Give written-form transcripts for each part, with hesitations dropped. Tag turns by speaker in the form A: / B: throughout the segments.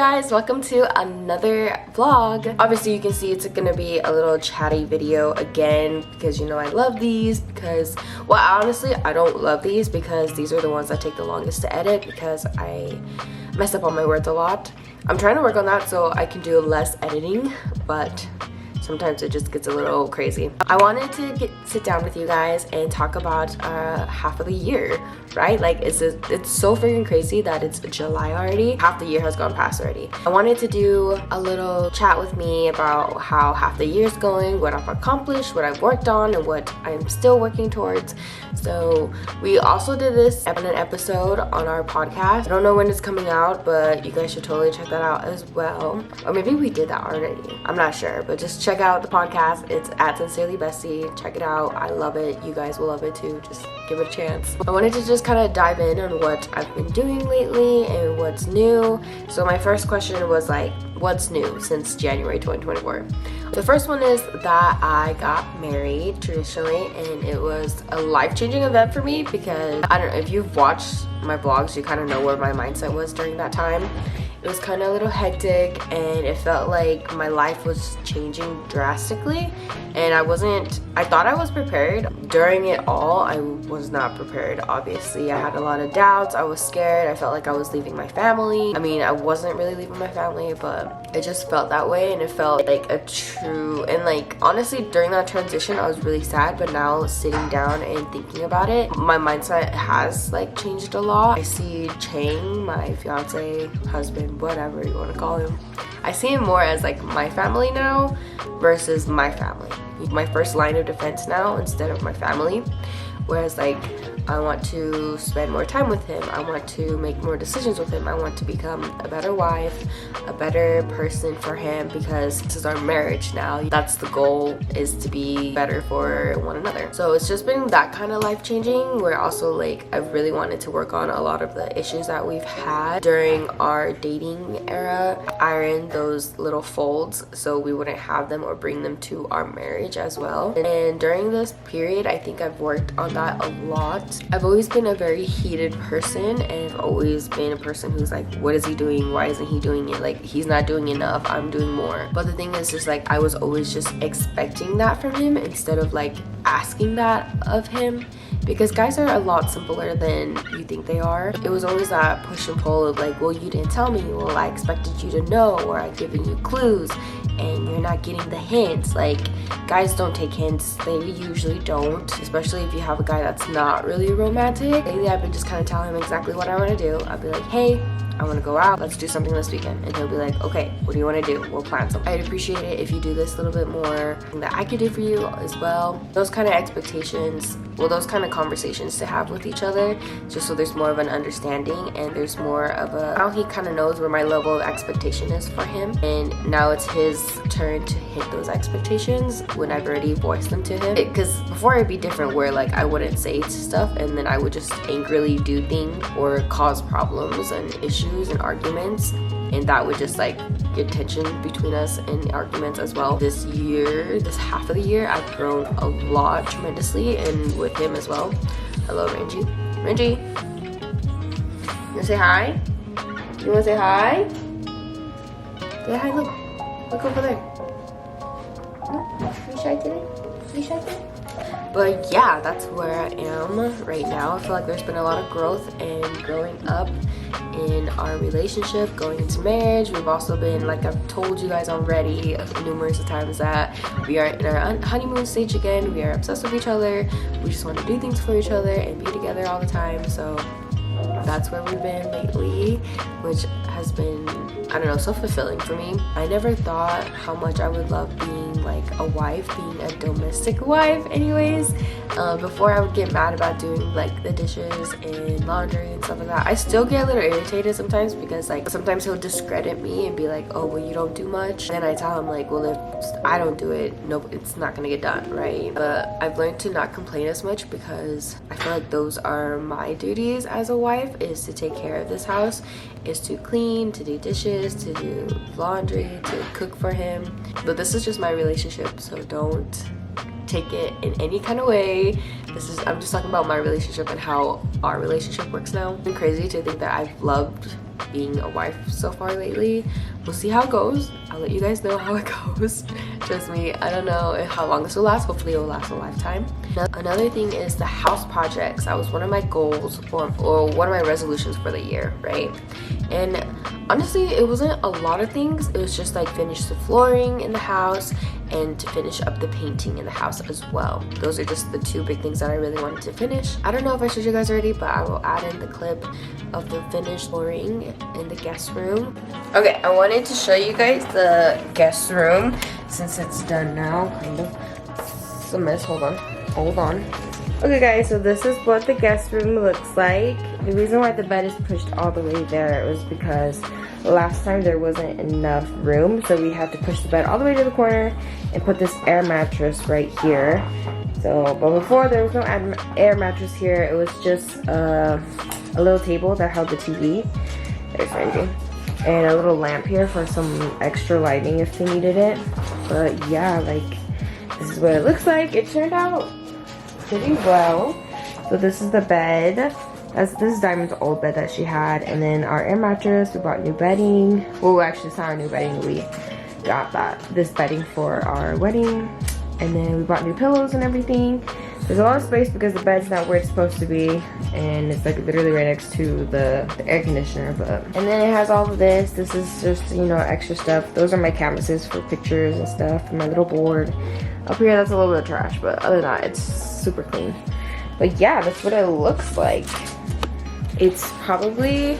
A: guys, welcome to another vlog. Obviously you can see it's gonna be a little chatty video again because you know I love these because, well, honestly I don't love these because these are the ones that take the longest to edit because I mess up on my words a lot. I'm trying to work on that so I can do less editing, but sometimes it just gets a little crazy. I wanted to sit down with you guys and talk about half of the year, right? Like it's so freaking crazy that it's July already. Half the year has gone past already. I wanted to do a little chat with me about how half the year's going, what I've accomplished, what I've worked on, and what I'm still working towards. So we also did this in an episode on our podcast. I don't know when it's coming out, but you guys should totally check that out as well. Or maybe we did that already. I'm not sure, but just check out the podcast. It's at Sincerely Bestie. Check it out. I love it. You guys will love it too. Just give it a chance. I wanted to just kind of dive in on what I've been doing lately and what's new. So my first question was like, what's new since January 2024? The first one is that I got married traditionally, and it was a life-changing event for me because I don't know if you've watched my vlogs, you kind of know where my mindset was during that time. It was kind of a little hectic and it felt like my life was changing drastically, and I thought I was prepared. During it all, I was not prepared. Obviously, I had a lot of doubts. I was scared. I felt like I was leaving my family. I mean, I wasn't really leaving my family, but it just felt that way, and it felt like a true, and like honestly during that transition I was really sad, but now sitting down and thinking about it, my mindset has like changed a lot. I see Chang, my fiance, husband, whatever you want to call him, I see him more as like my family now versus my family. He's my first line of defense now instead of my family. Whereas like I want to spend more time with him, I want to make more decisions with him, I want to become a better wife, a better person for him, because this is our marriage now. That's the goal, is to be better for one another. So it's just been that kind of life-changing, where also like I've really wanted to work on a lot of the issues that we've had during our dating era, iron those little folds so we wouldn't have them or bring them to our marriage as well. And during this period I think I've worked on that a lot. I've always been a very heated person, and I've always been a person who's like, what is he doing? Why isn't he doing it? Like, he's not doing enough, I'm doing more. But the thing is just like I was always just expecting that from him instead of like asking that of him, because guys are a lot simpler than you think they are. It was always that push and pull of like, well, you didn't tell me, well, I expected you to know, or I've given you clues and you're not getting the hints. Like, guys don't take hints, they usually don't, especially if you have a guy that's not really romantic. Lately I've been just kind of telling him exactly what I want to do. I'll be like, hey, I want to go out, let's do something this weekend. And he'll be like, okay, what do you want to do? We'll plan something. I'd appreciate it if you do this a little bit more, that I could do for you as well. Those kind of expectations, well, those kind of conversations to have with each other, just so there's more of an understanding and there's more of a, now he kind of knows where my level of expectation is for him, and now it's his turn to hit those expectations when I've already voiced them to him. Because before it'd be different, where like I wouldn't say stuff and then I would just angrily do things or cause problems and issues and arguments, and that would just like get tension between us and arguments as well. This year, this half of the year, I've grown a lot tremendously, and with him as well. Hello, Renji. Renji, you wanna say hi? You wanna say hi? Say hi, look over there. No? You shy today? You shy today? But yeah, that's where I am right now. I feel like there's been a lot of growth and growing up in our relationship, going into marriage. We've also been, like I've told you guys already numerous times, that we are in our honeymoon stage again. We are obsessed with each other. We just want to do things for each other and be together all the time. So that's where we've been lately, which has been, I don't know, so fulfilling for me. I never thought how much I would love being like a wife, being a domestic wife anyways. Before I would get mad about doing like the dishes and laundry and stuff like that. I still get a little irritated sometimes, because like sometimes he'll discredit me and be like, oh, well, you don't do much. And then I tell him like, well, if I don't do it, no, it's not gonna get done, right? But I've learned to not complain as much, because I feel like those are my duties as a wife, is to take care of this house, is to clean, to do dishes, to do laundry, to cook for him. But this is just my relationship, so don't take it in any kind of way. I'm just talking about my relationship and how our relationship works now. It's crazy to think that I've loved being a wife so far lately. We'll see how it goes. I'll let you guys know how it goes. Trust me, I don't know how long this will last. Hopefully it will last a lifetime. Another thing is the house projects. That was one of my goals or one of my resolutions for the year, right? And honestly, it wasn't a lot of things. It was just like finish the flooring in the house and to finish up the painting in the house as well. Those are just the two big things that I really wanted to finish. I don't know if I showed you guys already, but I will add in the clip of the finished flooring in the guest room. Okay, I wanted to show you guys the guest room since it's done now, kind of. It's a mess. Hold on. Okay guys, so this is what the guest room looks like. The reason why the bed is pushed all the way there was because last time there wasn't enough room, so we had to push the bed all the way to the corner and put this air mattress right here. So, but before there was no air mattress here, it was just a little table that held the TV. There's Randy. And a little lamp here for some extra lighting if they needed it. But yeah, like, this is what it looks like. It turned out pretty well. So this is the bed. This is Diamond's old bed that she had. And then our air mattress, we bought new bedding. Well, actually it's not our new bedding. We got this bedding for our wedding. And then we bought new pillows and everything. There's a lot of space because the bed's not where it's supposed to be, and it's like literally right next to the air conditioner. But and then it has all of this. This is just, you know, extra stuff. Those are my canvases for pictures and stuff, and my little board. Up here, that's a little bit of trash, but other than that, it's super clean. But yeah, that's what it looks like. It's probably,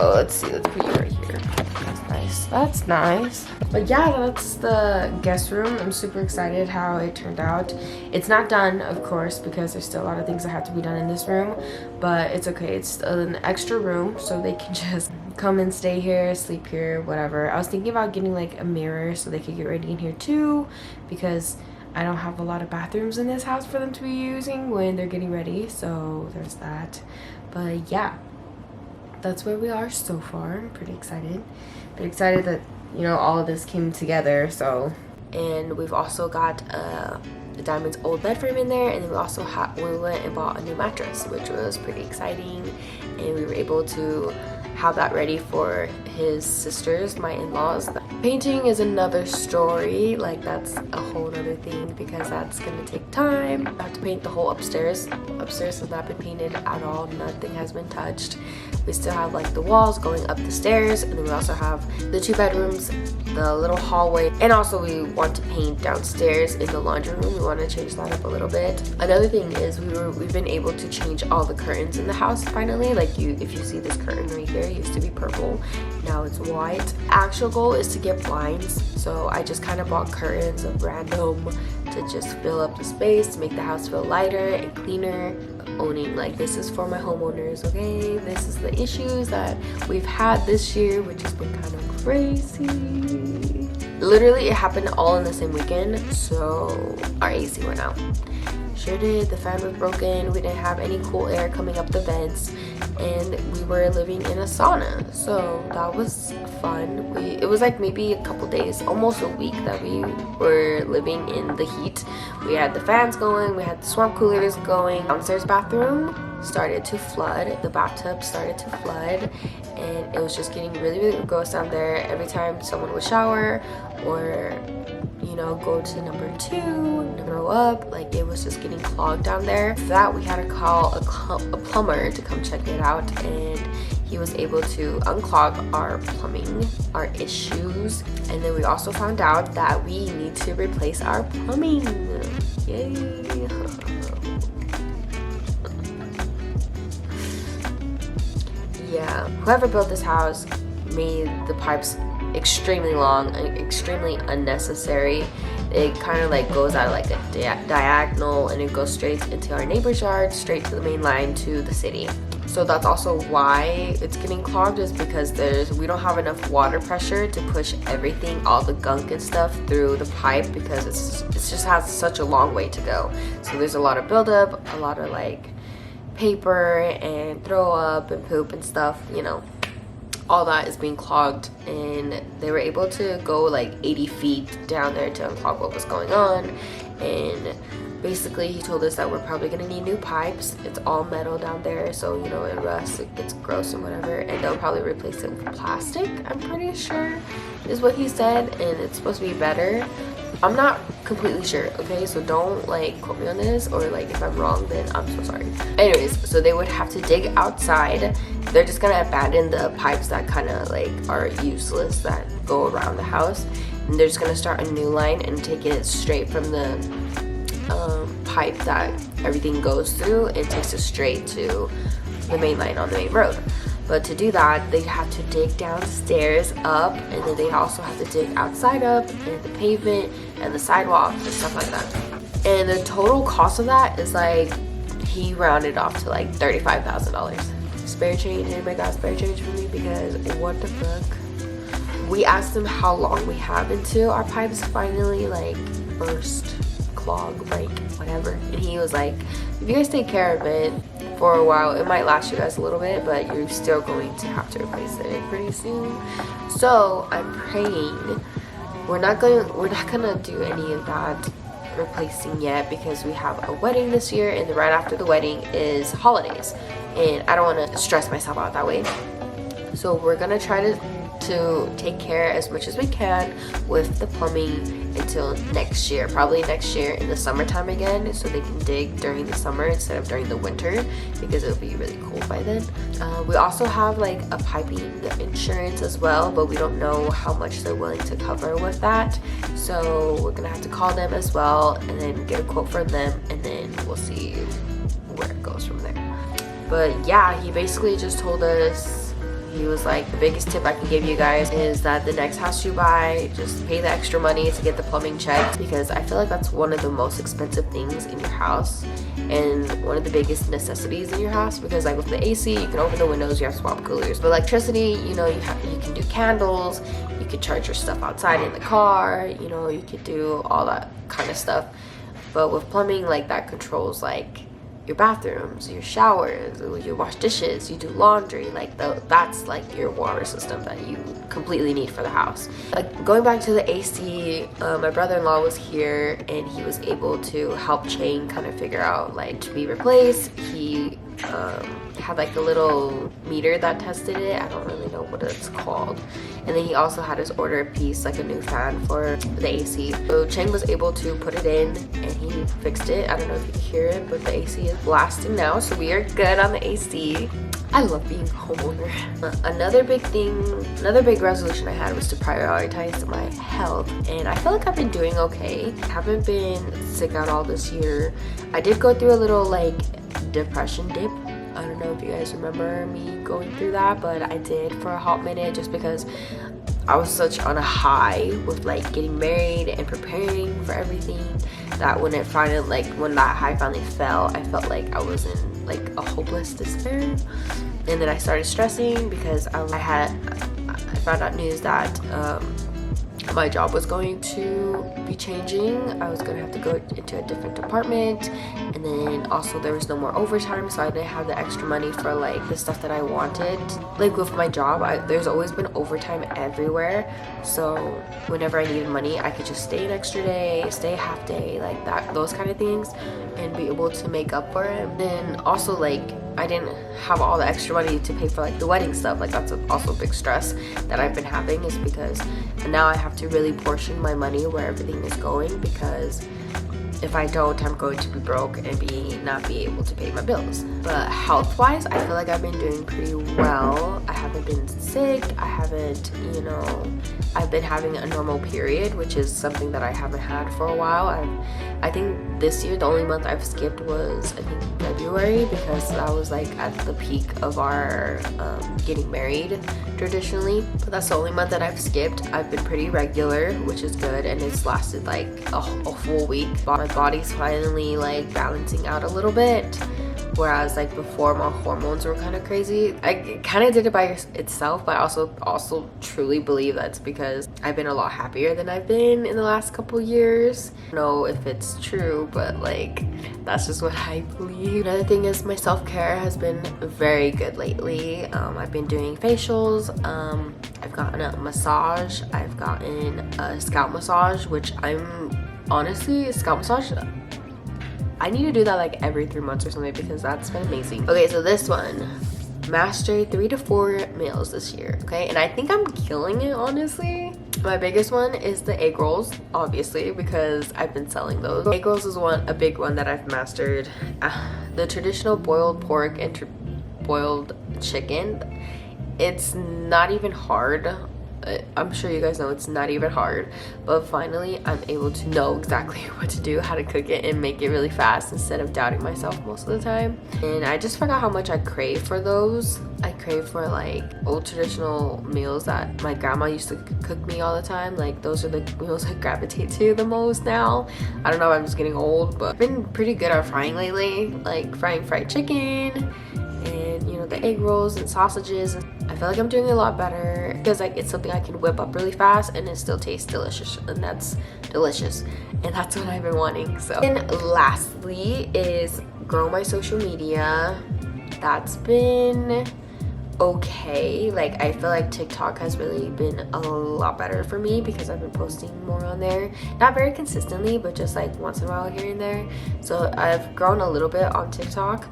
A: oh, let's see, let's put you right here. That's nice. That's nice. But yeah, that's the guest room. I'm super excited how it turned out. It's not done, of course, because there's still a lot of things that have to be done in this room, but it's okay. It's an extra room, so they can just come and stay here, sleep here, whatever. I was thinking about getting like a mirror so they could get ready in here too, because I don't have a lot of bathrooms in this house for them to be using when they're getting ready, so there's that. But yeah, that's where we are so far. I'm pretty excited. Pretty excited that, you know, all of this came together. So, and we've also got Diamond's old bed frame in there, and then we went and bought a new mattress, which was pretty exciting, and we were able to have that ready for his sisters, my in-laws. Painting is another story. Like, that's a whole other thing because that's gonna take time. I have to paint the whole upstairs. Upstairs has not been painted at all. Nothing has been touched. We still have like the walls going up the stairs, and then we also have the 2 bedrooms, the little hallway, and also we want to paint downstairs in the laundry room. We want to change that up a little bit. Another thing is we've been able to change all the curtains in the house finally. Like, if you see this curtain right here, it used to be purple, now it's white. Actual goal is to get blinds, so I just kind of bought curtains of random to just fill up the space, to make the house feel lighter and cleaner. Owning, like, this is for my homeowners, okay? This is the issues that we've had this year, which has been kind of crazy. Literally, it happened all in the same weekend, so our AC went out. Sure did. The fan was broken. We didn't have any cool air coming up the vents, and we were living in a sauna, so that was fun. It was like maybe a couple days, almost a week, that we were living in the heat. We had the fans going, we had the swamp coolers going. Downstairs bathroom started to flood, the bathtub started to flood, and it was just getting really, really gross down there. Every time someone would shower or, you know, go to number 2, throw up, like, it was just getting clogged down there. For that, we had to call a plumber to come check it out, and he was able to unclog our plumbing, our issues. And then we also found out that we need to replace our plumbing. Yay! Yeah, whoever built this house made the pipes extremely long and extremely unnecessary. It kind of like goes out like a diagonal, and it goes straight into our neighbor's yard, straight to the main line to the city. So that's also why it's getting clogged, is because we don't have enough water pressure to push everything, all the gunk and stuff, through the pipe, because it just has such a long way to go. So there's a lot of buildup, a lot of like paper and throw up and poop and stuff, you know. All that is being clogged, and they were able to go like 80 feet down there to unclog what was going on. And basically he told us that we're probably gonna need new pipes. It's all metal down there, so you know, it rusts, it gets gross and whatever, and they'll probably replace it with plastic, I'm pretty sure is what he said, and it's supposed to be better. I'm not completely sure, okay, so don't like quote me on this, or like if I'm wrong then I'm so sorry. Anyways, so they would have to dig outside. They're just gonna abandon the pipes that kind of like are useless that go around the house, and they're just gonna start a new line and take it straight from the pipe that everything goes through. It takes it straight to the main line on the main road. But to do that, they have to dig downstairs up, and then they also have to dig outside up, and the pavement and the sidewalk and stuff like that. And the total cost of that is like, he rounded off to like $35,000. Spare change, anybody got spare change for me? Because what the fuck? We asked him how long we have until our pipes finally like burst, clog, break, whatever. And he was like, if you guys take care of it for a while, it might last you guys a little bit, but you're still going to have to replace it pretty soon. So I'm praying we're not gonna do any of that replacing yet, because we have a wedding this year, and then right after the wedding is holidays, and I don't want to stress myself out that way. So we're gonna try to take care as much as we can with the plumbing until next year, probably next year in the summertime again, so they can dig during the summer instead of during the winter, because it'll be really cold by then. We also have like a piping insurance as well, but we don't know how much they're willing to cover with that, so we're gonna have to call them as well and then get a quote from them, and then we'll see where it goes from there. But yeah, he basically just told us, he was like, the biggest tip I can give you guys is that the next house you buy, just pay the extra money to get the plumbing checked, because I feel like that's one of the most expensive things in your house and one of the biggest necessities in your house, because like with the AC, you can open the windows, you have to swap coolers. But electricity, you know, you can do candles, you could charge your stuff outside in the car, you know, you could do all that kind of stuff. But with plumbing, like that controls like your bathrooms, your showers, you wash dishes, you do laundry, like that's like your water system that you completely need for the house. Going back to the AC, my brother-in-law was here, and he was able to help Chang kind of figure out like to be replaced. He had like a little meter that tested it, I don't really know what it's called, and then he also had us order a piece, like a new fan for the AC. So Chang was able to put it in and he fixed it. I don't know if you can hear it, but the AC is blasting now, so we are good on the AC. I love being a homeowner. Another big resolution I had was to prioritize my health, and I feel like I've been doing okay. I haven't been sick at all this year. I did go through a little like depression dip. I don't know if you guys remember me going through that, but I did for a hot minute, just because I was such on a high with like getting married and preparing for everything, that when that high finally fell, I felt like I was in like a hopeless despair. And then I started stressing because I found out news that my job was going to be changing. I was going to have to go into a different department, and then also there was no more overtime, so I didn't have the extra money for like the stuff that I wanted. Like with my job, there's always been overtime everywhere, so whenever I needed money, I could just stay an extra day, stay a half day, like that, those kind of things, and be able to make up for it. Then also like I didn't have all the extra money to pay for like the wedding stuff. Like that's also a big stress that I've been having, is because now I have to really portion my money where everything is going, because if I don't, I'm going to be broke and not be able to pay my bills. But health wise, I feel like I've been doing pretty well. I haven't been sick. I haven't, I've been having a normal period, which is something that I haven't had for a while. I think this year the only month I've skipped was, I think, February, because that was like at the peak of our getting married traditionally. But that's the only month that I've skipped. I've been pretty regular, which is good, and it's lasted like a full week. My body's finally like balancing out a little bit, whereas like before my hormones were kind of crazy. I kind of did it by itself, but I also truly believe that's because I've been a lot happier than I've been in the last couple years. I don't know if it's true, but like that's just what I believe. Another thing is my self-care has been very good lately. I've been doing facials, I've gotten a massage, I've gotten a scalp massage, which honestly, scalp massage, I need to do that like every 3 months or something because that's been amazing. Okay, so this one, mastered 3 to 4 meals this year. Okay, and I think I'm killing it, honestly. My biggest one is the egg rolls, obviously, because I've been selling those. Egg rolls is a big one that I've mastered. The traditional boiled pork and boiled chicken, it's not even hard. I'm sure you guys know it's not even hard, but finally I'm able to know exactly what to do, how to cook it and make it really fast instead of doubting myself most of the time. And I just forgot how much I crave for those. I crave for like old traditional meals that my grandma used to cook me all the time. Like those are the meals I gravitate to the most now. I don't know if I'm just getting old, but I've been pretty good at frying lately, like frying fried chicken and, you know, the egg rolls and sausages. I feel like I'm doing a lot better because like it's something I can whip up really fast and it still tastes delicious, and that's delicious, and that's what I've been wanting. So, and lastly is grow my social media. That's been okay. Like I feel like TikTok has really been a lot better for me because I've been posting more on there, not very consistently, but just like once in a while here and there. So I've grown a little bit on TikTok.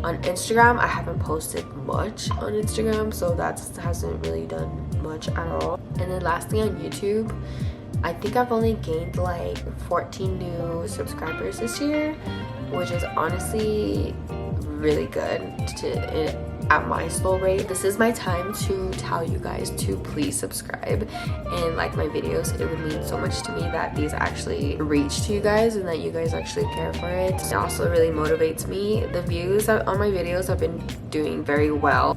A: On Instagram, I haven't posted much on Instagram, so that hasn't really done much at all. And then lastly, on YouTube, I think I've only gained like 14 new subscribers this year, which is honestly really good at my slow rate. This is my time to tell you guys to please subscribe and like my videos. It would mean so much to me that these actually reach to you guys and that you guys actually care for it. It also really motivates me. The views on my videos have been doing very well.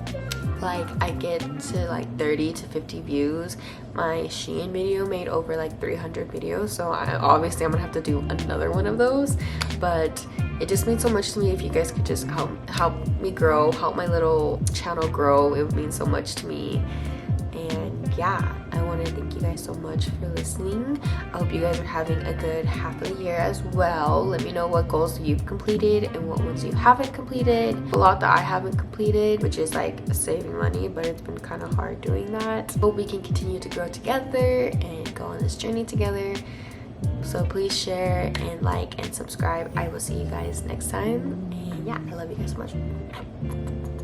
A: Like I get to like 30 to 50 views. My Shein video made over like 300 videos, so obviously I'm gonna have to do another one of those, but it just means so much to me if you guys could just help me grow, help my little channel grow. It would mean so much to me. And yeah, I want to thank you guys so much for listening. I hope you guys are having a good half of the year as well. Let me know what goals you've completed and what ones you haven't completed. A lot that I haven't completed, which is like saving money, but it's been kind of hard doing that. Hope we can continue to grow together and go on this journey together. So please share and like and subscribe. I will see you guys next time. And yeah, I love you guys so much.